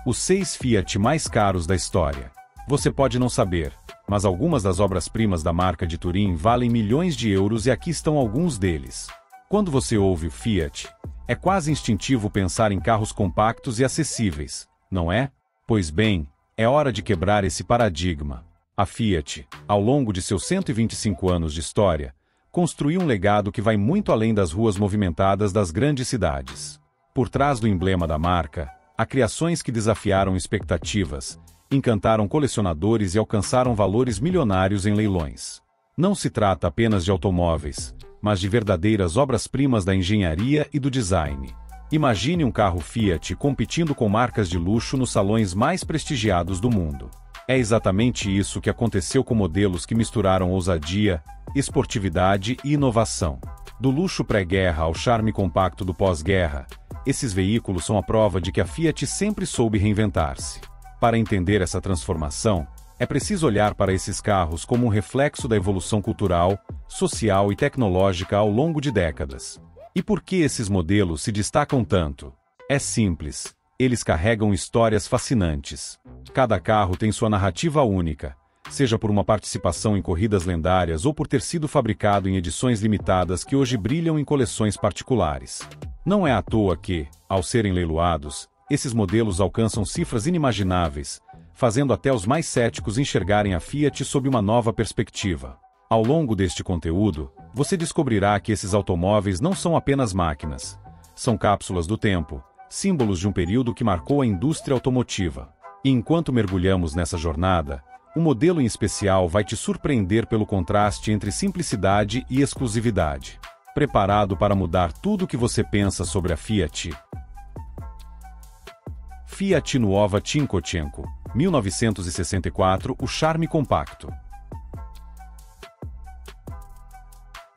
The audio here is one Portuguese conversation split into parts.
Os 6 Fiat mais caros da história. Você pode não saber, mas algumas das obras-primas da marca de Turim valem milhões de euros e aqui estão alguns deles. Quando você ouve o Fiat, é quase instintivo pensar em carros compactos e acessíveis, não é? Pois bem, é hora de quebrar esse paradigma. A Fiat, ao longo de seus 125 anos de história, construiu um legado que vai muito além das ruas movimentadas das grandes cidades. Por trás do emblema da marca, há criações que desafiaram expectativas, encantaram colecionadores e alcançaram valores milionários em leilões. Não se trata apenas de automóveis, mas de verdadeiras obras-primas da engenharia e do design. Imagine um carro Fiat competindo com marcas de luxo nos salões mais prestigiados do mundo. É exatamente isso que aconteceu com modelos que misturaram ousadia, esportividade e inovação. Do luxo pré-guerra ao charme compacto do pós-guerra, esses veículos são a prova de que a Fiat sempre soube reinventar-se. Para entender essa transformação, é preciso olhar para esses carros como um reflexo da evolução cultural, social e tecnológica ao longo de décadas. E por que esses modelos se destacam tanto? É simples. Eles carregam histórias fascinantes. Cada carro tem sua narrativa única, seja por uma participação em corridas lendárias ou por ter sido fabricado em edições limitadas que hoje brilham em coleções particulares. Não é à toa que, ao serem leiloados, esses modelos alcançam cifras inimagináveis, fazendo até os mais céticos enxergarem a Fiat sob uma nova perspectiva. Ao longo deste conteúdo, você descobrirá que esses automóveis não são apenas máquinas. São cápsulas do tempo, símbolos de um período que marcou a indústria automotiva. E enquanto mergulhamos nessa jornada, um modelo em especial vai te surpreender pelo contraste entre simplicidade e exclusividade. Preparado para mudar tudo o que você pensa sobre a Fiat? Fiat Nuova Cinquecento, 1964, o charme compacto.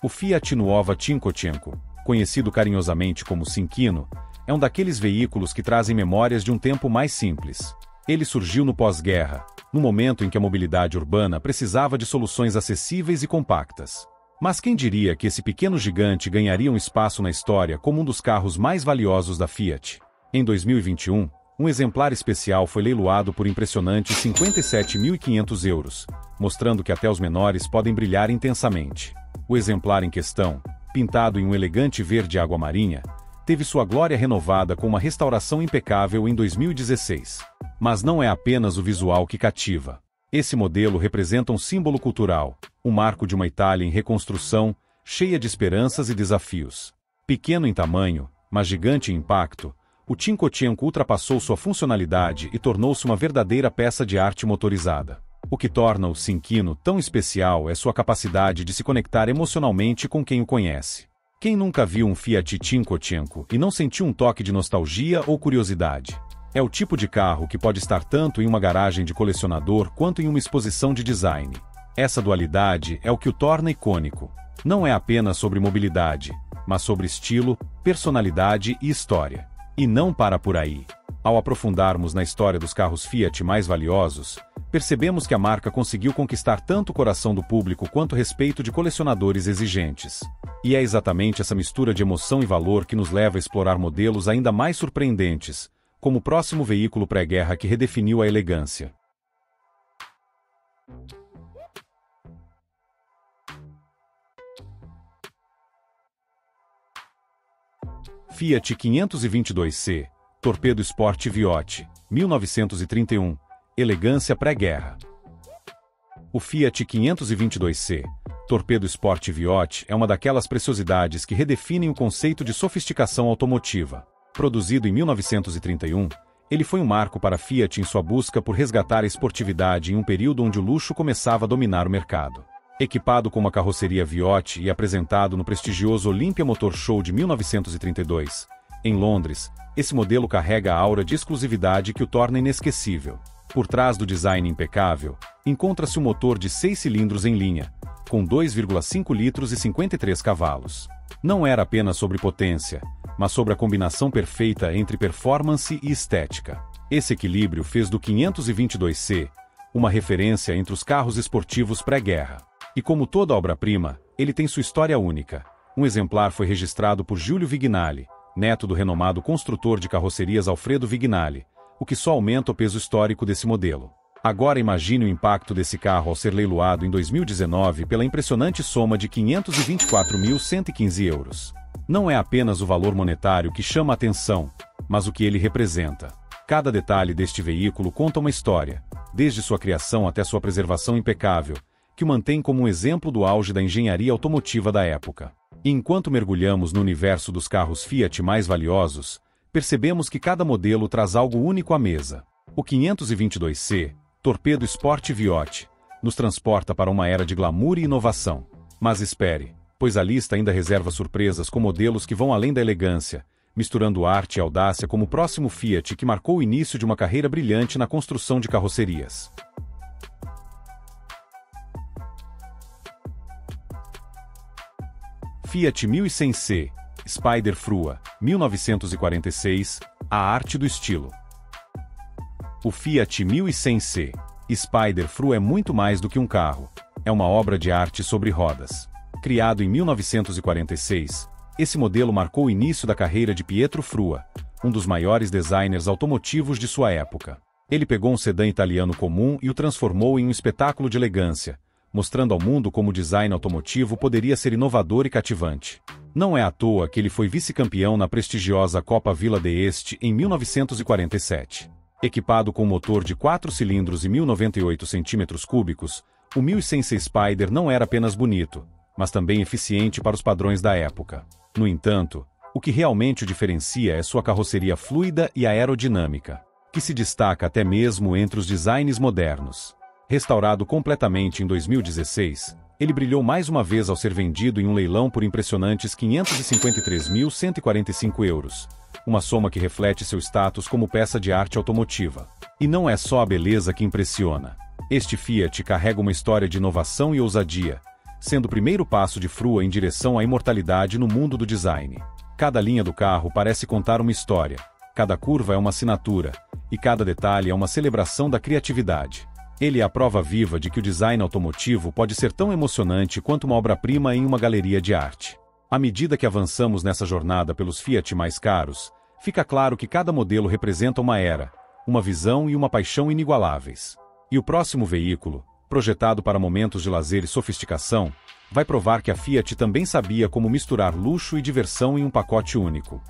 O Fiat Nuova Cinquecento, conhecido carinhosamente como Cinquino, é um daqueles veículos que trazem memórias de um tempo mais simples. Ele surgiu no pós-guerra, no momento em que a mobilidade urbana precisava de soluções acessíveis e compactas. Mas quem diria que esse pequeno gigante ganharia um espaço na história como um dos carros mais valiosos da Fiat? Em 2021, um exemplar especial foi leiloado por impressionantes 57.500 euros, mostrando que até os menores podem brilhar intensamente. O exemplar em questão, pintado em um elegante verde água marinha, teve sua glória renovada com uma restauração impecável em 2016. Mas não é apenas o visual que cativa. Esse modelo representa um símbolo cultural, um marco de uma Itália em reconstrução, cheia de esperanças e desafios. Pequeno em tamanho, mas gigante em impacto, o Cinquecento ultrapassou sua funcionalidade e tornou-se uma verdadeira peça de arte motorizada. O que torna o Cinquino tão especial é sua capacidade de se conectar emocionalmente com quem o conhece. Quem nunca viu um Fiat Cinquecento e não sentiu um toque de nostalgia ou curiosidade? É o tipo de carro que pode estar tanto em uma garagem de colecionador quanto em uma exposição de design. Essa dualidade é o que o torna icônico. Não é apenas sobre mobilidade, mas sobre estilo, personalidade e história. E não para por aí. Ao aprofundarmos na história dos carros Fiat mais valiosos, percebemos que a marca conseguiu conquistar tanto o coração do público quanto o respeito de colecionadores exigentes. E é exatamente essa mistura de emoção e valor que nos leva a explorar modelos ainda mais surpreendentes, como o próximo veículo pré-guerra que redefiniu a elegância. Fiat 522C, Torpedo Sport Viotti, 1931, elegância pré-guerra. O Fiat 522C, Torpedo Sport Viotti, é uma daquelas preciosidades que redefinem o conceito de sofisticação automotiva. Produzido em 1931, ele foi um marco para a Fiat em sua busca por resgatar a esportividade em um período onde o luxo começava a dominar o mercado. Equipado com uma carroceria Viotti e apresentado no prestigioso Olympia Motor Show de 1932, em Londres, esse modelo carrega a aura de exclusividade que o torna inesquecível. Por trás do design impecável, encontra-se um motor de 6 cilindros em linha, com 2,5 litros e 53 cavalos. Não era apenas sobre potência, mas sobre a combinação perfeita entre performance e estética. Esse equilíbrio fez do 522C uma referência entre os carros esportivos pré-guerra. E como toda obra-prima, ele tem sua história única. Um exemplar foi registrado por Giulio Vignali, neto do renomado construtor de carrocerias Alfredo Vignali, o que só aumenta o peso histórico desse modelo. Agora imagine o impacto desse carro ao ser leiloado em 2019 pela impressionante soma de 524.115 euros. Não é apenas o valor monetário que chama a atenção, mas o que ele representa. Cada detalhe deste veículo conta uma história, desde sua criação até sua preservação impecável, que o mantém como um exemplo do auge da engenharia automotiva da época. E enquanto mergulhamos no universo dos carros Fiat mais valiosos, percebemos que cada modelo traz algo único à mesa. O 522C, Torpedo Sport Viotti, nos transporta para uma era de glamour e inovação. Mas espere, pois a lista ainda reserva surpresas com modelos que vão além da elegância, misturando arte e audácia como o próximo Fiat que marcou o início de uma carreira brilhante na construção de carrocerias. Fiat 1100C, Spider Frua, 1946, a arte do estilo. O Fiat 1100C, Spider Frua é muito mais do que um carro, é uma obra de arte sobre rodas. Criado em 1946, esse modelo marcou o início da carreira de Pietro Frua, um dos maiores designers automotivos de sua época. Ele pegou um sedã italiano comum e o transformou em um espetáculo de elegância, mostrando ao mundo como o design automotivo poderia ser inovador e cativante. Não é à toa que ele foi vice-campeão na prestigiosa Copa Villa d'Este em 1947. Equipado com motor de 4 cilindros e 1098 cm3, o 1100C Spider não era apenas bonito, mas também eficiente para os padrões da época. No entanto, o que realmente o diferencia é sua carroceria fluida e aerodinâmica, que se destaca até mesmo entre os designs modernos. Restaurado completamente em 2016, ele brilhou mais uma vez ao ser vendido em um leilão por impressionantes 553.145 euros, uma soma que reflete seu status como peça de arte automotiva. E não é só a beleza que impressiona. Este Fiat carrega uma história de inovação e ousadia, sendo o primeiro passo de Frua em direção à imortalidade no mundo do design. Cada linha do carro parece contar uma história, cada curva é uma assinatura, e cada detalhe é uma celebração da criatividade. Ele é a prova viva de que o design automotivo pode ser tão emocionante quanto uma obra-prima em uma galeria de arte. À medida que avançamos nessa jornada pelos Fiat mais caros, fica claro que cada modelo representa uma era, uma visão e uma paixão inigualáveis. E o próximo veículo, projetado para momentos de lazer e sofisticação, vai provar que a Fiat também sabia como misturar luxo e diversão em um pacote único.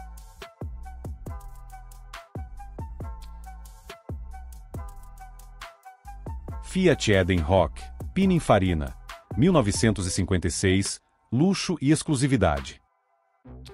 Fiat Edenrock, Pininfarina, 1956, luxo e exclusividade.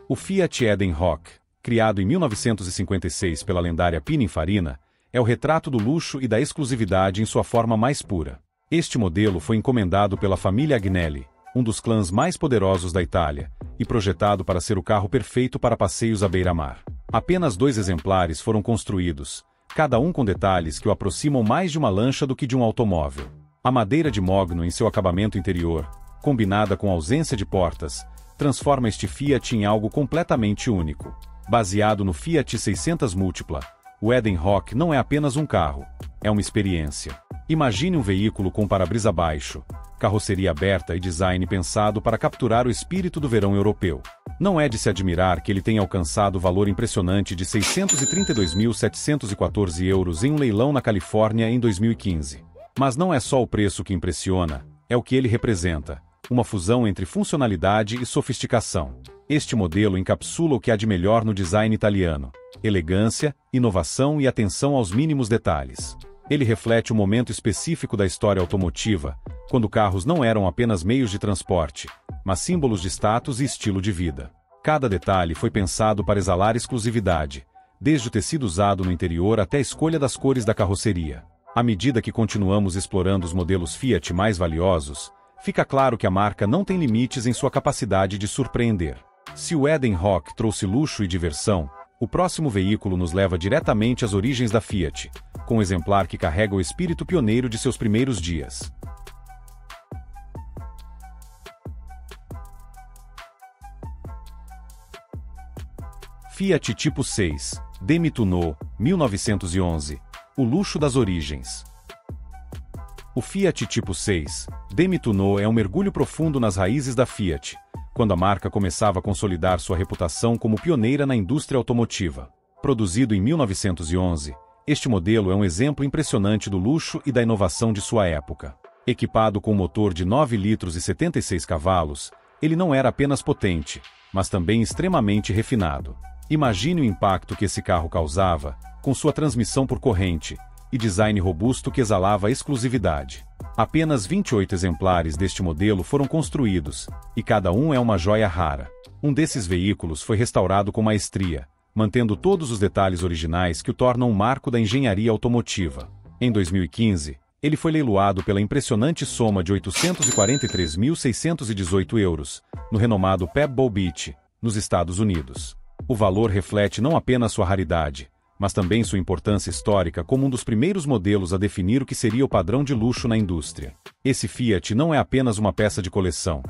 O Fiat Edenrock, criado em 1956 pela lendária Pininfarina, é o retrato do luxo e da exclusividade em sua forma mais pura. Este modelo foi encomendado pela família Agnelli, um dos clãs mais poderosos da Itália, e projetado para ser o carro perfeito para passeios à beira-mar. Apenas 2 exemplares foram construídos, cada um com detalhes que o aproximam mais de uma lancha do que de um automóvel. A madeira de mogno em seu acabamento interior, combinada com a ausência de portas, transforma este Fiat em algo completamente único. Baseado no Fiat 600 Multipla, o Edenrock não é apenas um carro, é uma experiência. Imagine um veículo com para-brisa baixo, carroceria aberta e design pensado para capturar o espírito do verão europeu. Não é de se admirar que ele tenha alcançado o valor impressionante de 632.714 euros em um leilão na Califórnia em 2015. Mas não é só o preço que impressiona, é o que ele representa, uma fusão entre funcionalidade e sofisticação. Este modelo encapsula o que há de melhor no design italiano: elegância, inovação e atenção aos mínimos detalhes. Ele reflete um momento específico da história automotiva, quando carros não eram apenas meios de transporte, mas símbolos de status e estilo de vida. Cada detalhe foi pensado para exalar exclusividade, desde o tecido usado no interior até a escolha das cores da carroceria. À medida que continuamos explorando os modelos Fiat mais valiosos, fica claro que a marca não tem limites em sua capacidade de surpreender. Se o Edenrock trouxe luxo e diversão, o próximo veículo nos leva diretamente às origens da Fiat, com um exemplar que carrega o espírito pioneiro de seus primeiros dias. Fiat Tipo 6, Demi-Tuono, 1911, o luxo das origens. O Fiat Tipo 6, Demi-Tuono é um mergulho profundo nas raízes da Fiat, quando a marca começava a consolidar sua reputação como pioneira na indústria automotiva. Produzido em 1911, Este modelo é um exemplo impressionante do luxo e da inovação de sua época. Equipado com um motor de 9 litros e 76 cavalos, ele não era apenas potente, mas também extremamente refinado. Imagine o impacto que esse carro causava, com sua transmissão por corrente e design robusto que exalava exclusividade. Apenas 28 exemplares deste modelo foram construídos, e cada um é uma joia rara. Um desses veículos foi restaurado com maestria, mantendo todos os detalhes originais que o tornam um marco da engenharia automotiva. Em 2015, ele foi leiloado pela impressionante soma de 843.618 euros, no renomado Pebble Beach, nos Estados Unidos. O valor reflete não apenas sua raridade, mas também sua importância histórica como um dos primeiros modelos a definir o que seria o padrão de luxo na indústria. Esse Fiat não é apenas uma peça de coleção.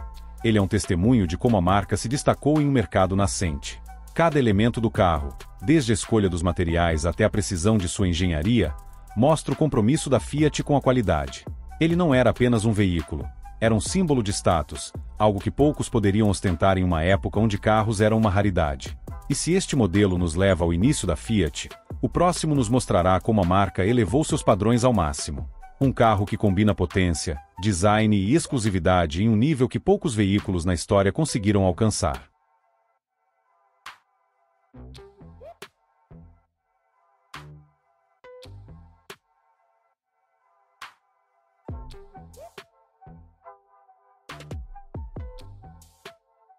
Ele é um testemunho de como a marca se destacou em um mercado nascente. Cada elemento do carro, desde a escolha dos materiais até a precisão de sua engenharia, mostra o compromisso da Fiat com a qualidade. Ele não era apenas um veículo, era um símbolo de status, algo que poucos poderiam ostentar em uma época onde carros eram uma raridade. E se este modelo nos leva ao início da Fiat, o próximo nos mostrará como a marca elevou seus padrões ao máximo. Um carro que combina potência, design e exclusividade em um nível que poucos veículos na história conseguiram alcançar.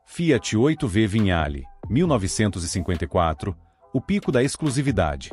Fiat 8V Vignale, 1954, o pico da exclusividade.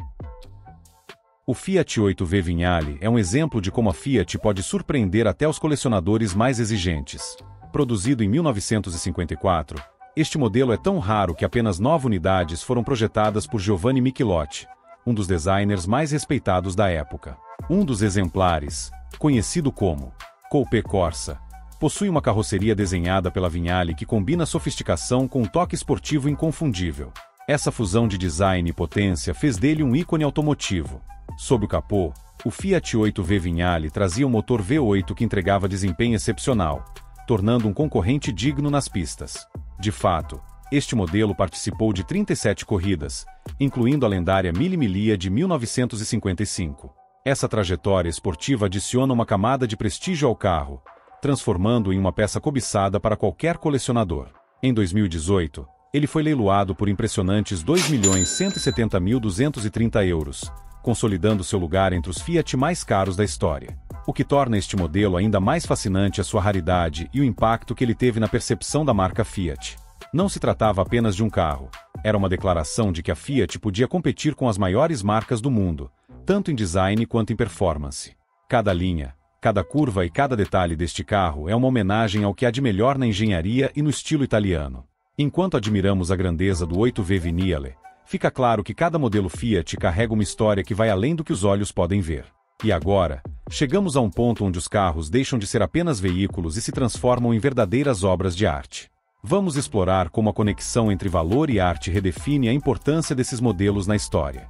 O Fiat 8V Vignale é um exemplo de como a Fiat pode surpreender até os colecionadores mais exigentes. Produzido em 1954, este modelo é tão raro que apenas 9 unidades foram projetadas por Giovanni Michelotti, um dos designers mais respeitados da época. Um dos exemplares, conhecido como Coupé Corsa, possui uma carroceria desenhada pela Vignale que combina sofisticação com um toque esportivo inconfundível. Essa fusão de design e potência fez dele um ícone automotivo. Sob o capô, o Fiat 8V Vignale trazia um motor V8 que entregava desempenho excepcional, tornando um concorrente digno nas pistas. De fato, este modelo participou de 37 corridas, incluindo a lendária Mille Miglia de 1955. Essa trajetória esportiva adiciona uma camada de prestígio ao carro, transformando-o em uma peça cobiçada para qualquer colecionador. Em 2018, ele foi leiloado por impressionantes 2.170.230 euros, consolidando seu lugar entre os Fiat mais caros da história. O que torna este modelo ainda mais fascinante é sua raridade e o impacto que ele teve na percepção da marca Fiat. Não se tratava apenas de um carro, era uma declaração de que a Fiat podia competir com as maiores marcas do mundo, tanto em design quanto em performance. Cada linha, cada curva e cada detalhe deste carro é uma homenagem ao que há de melhor na engenharia e no estilo italiano. Enquanto admiramos a grandeza do 8V Vignale, fica claro que cada modelo Fiat carrega uma história que vai além do que os olhos podem ver. E agora, chegamos a um ponto onde os carros deixam de ser apenas veículos e se transformam em verdadeiras obras de arte. Vamos explorar como a conexão entre valor e arte redefine a importância desses modelos na história.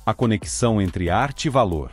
A conexão entre arte e valor.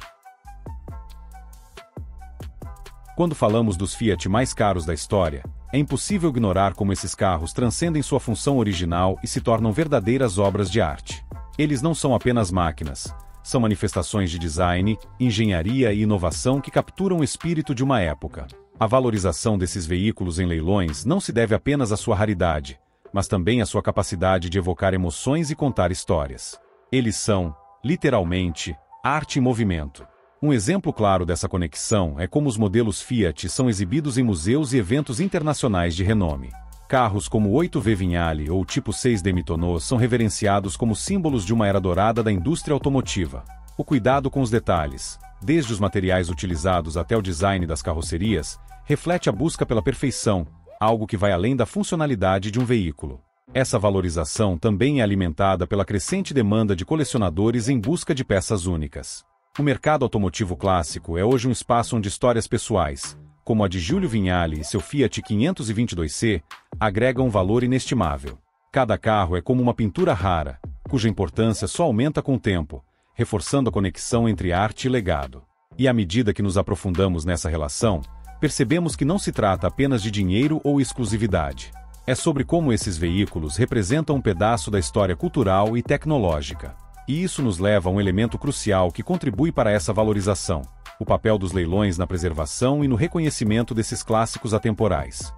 Quando falamos dos Fiat mais caros da história, é impossível ignorar como esses carros transcendem sua função original e se tornam verdadeiras obras de arte. Eles não são apenas máquinas, são manifestações de design, engenharia e inovação que capturam o espírito de uma época. A valorização desses veículos em leilões não se deve apenas à sua raridade, mas também à sua capacidade de evocar emoções e contar histórias. Eles são, literalmente, arte em movimento. Um exemplo claro dessa conexão é como os modelos Fiat são exibidos em museus e eventos internacionais de renome. Carros como o 8V Vignale ou o Tipo 6 Demi-Tonneau são reverenciados como símbolos de uma era dourada da indústria automotiva. O cuidado com os detalhes, desde os materiais utilizados até o design das carrocerias, reflete a busca pela perfeição, algo que vai além da funcionalidade de um veículo. Essa valorização também é alimentada pela crescente demanda de colecionadores em busca de peças únicas. O mercado automotivo clássico é hoje um espaço onde histórias pessoais, como a de Giulio Vignale e seu Fiat 522C, agregam um valor inestimável. Cada carro é como uma pintura rara, cuja importância só aumenta com o tempo, reforçando a conexão entre arte e legado. E à medida que nos aprofundamos nessa relação, percebemos que não se trata apenas de dinheiro ou exclusividade. É sobre como esses veículos representam um pedaço da história cultural e tecnológica. E isso nos leva a um elemento crucial que contribui para essa valorização: o papel dos leilões na preservação e no reconhecimento desses clássicos atemporais.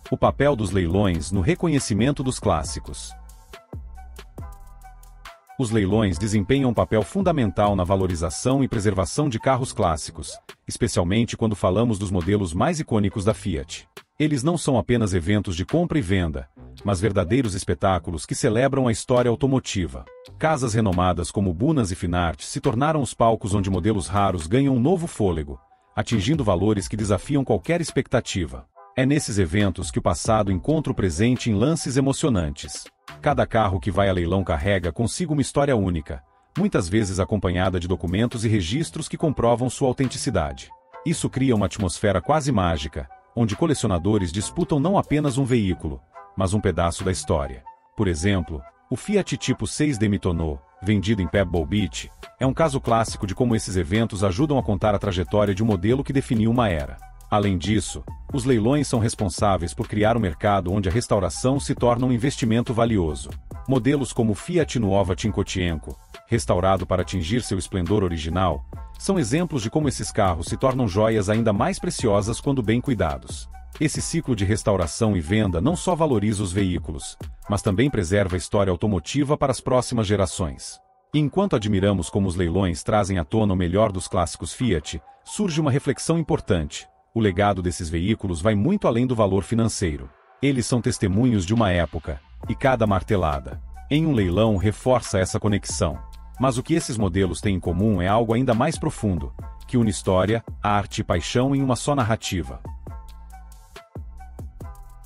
O papel dos leilões no reconhecimento dos clássicos. Os leilões desempenham um papel fundamental na valorização e preservação de carros clássicos, especialmente quando falamos dos modelos mais icônicos da Fiat. Eles não são apenas eventos de compra e venda, mas verdadeiros espetáculos que celebram a história automotiva. Casas renomadas como Bunas e Finart se tornaram os palcos onde modelos raros ganham um novo fôlego, atingindo valores que desafiam qualquer expectativa. É nesses eventos que o passado encontra o presente em lances emocionantes. Cada carro que vai a leilão carrega consigo uma história única, muitas vezes acompanhada de documentos e registros que comprovam sua autenticidade. Isso cria uma atmosfera quase mágica, onde colecionadores disputam não apenas um veículo, mas um pedaço da história. Por exemplo, o Fiat Tipo 6 Demi-Tonneau, vendido em Pebble Beach, é um caso clássico de como esses eventos ajudam a contar a trajetória de um modelo que definiu uma era. Além disso, os leilões são responsáveis por criar um mercado onde a restauração se torna um investimento valioso. Modelos como o Fiat Nuova Cinquecento, restaurado para atingir seu esplendor original, são exemplos de como esses carros se tornam joias ainda mais preciosas quando bem cuidados. Esse ciclo de restauração e venda não só valoriza os veículos, mas também preserva a história automotiva para as próximas gerações. E enquanto admiramos como os leilões trazem à tona o melhor dos clássicos Fiat, surge uma reflexão importante. O legado desses veículos vai muito além do valor financeiro. Eles são testemunhos de uma época, e cada martelada em um leilão reforça essa conexão. Mas o que esses modelos têm em comum é algo ainda mais profundo, que une história, arte e paixão em uma só narrativa.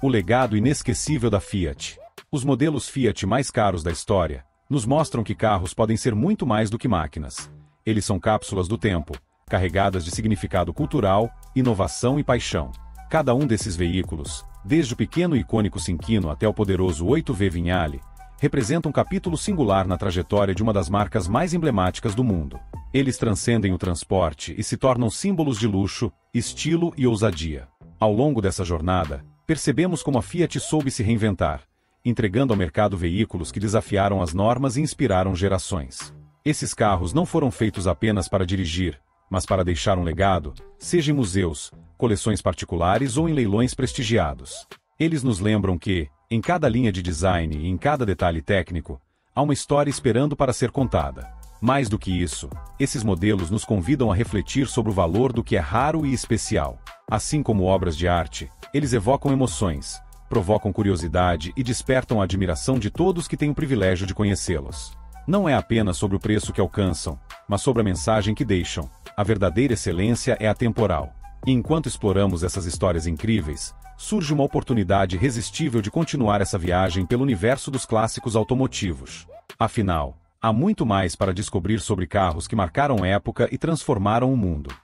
O legado inesquecível da Fiat. Os modelos Fiat mais caros da história nos mostram que carros podem ser muito mais do que máquinas. Eles são cápsulas do tempo, carregadas de significado cultural, inovação e paixão. Cada um desses veículos, desde o pequeno e icônico Cinquino até o poderoso 8V Vignale, representa um capítulo singular na trajetória de uma das marcas mais emblemáticas do mundo. Eles transcendem o transporte e se tornam símbolos de luxo, estilo e ousadia. Ao longo dessa jornada, percebemos como a Fiat soube se reinventar, entregando ao mercado veículos que desafiaram as normas e inspiraram gerações. Esses carros não foram feitos apenas para dirigir, mas para deixar um legado, seja em museus, coleções particulares ou em leilões prestigiados. Eles nos lembram que, em cada linha de design e em cada detalhe técnico, há uma história esperando para ser contada. Mais do que isso, esses modelos nos convidam a refletir sobre o valor do que é raro e especial. Assim como obras de arte, eles evocam emoções, provocam curiosidade e despertam a admiração de todos que têm o privilégio de conhecê-los. Não é apenas sobre o preço que alcançam, mas sobre a mensagem que deixam. A verdadeira excelência é atemporal. E enquanto exploramos essas histórias incríveis, surge uma oportunidade irresistível de continuar essa viagem pelo universo dos clássicos automotivos. Afinal, há muito mais para descobrir sobre carros que marcaram época e transformaram o mundo.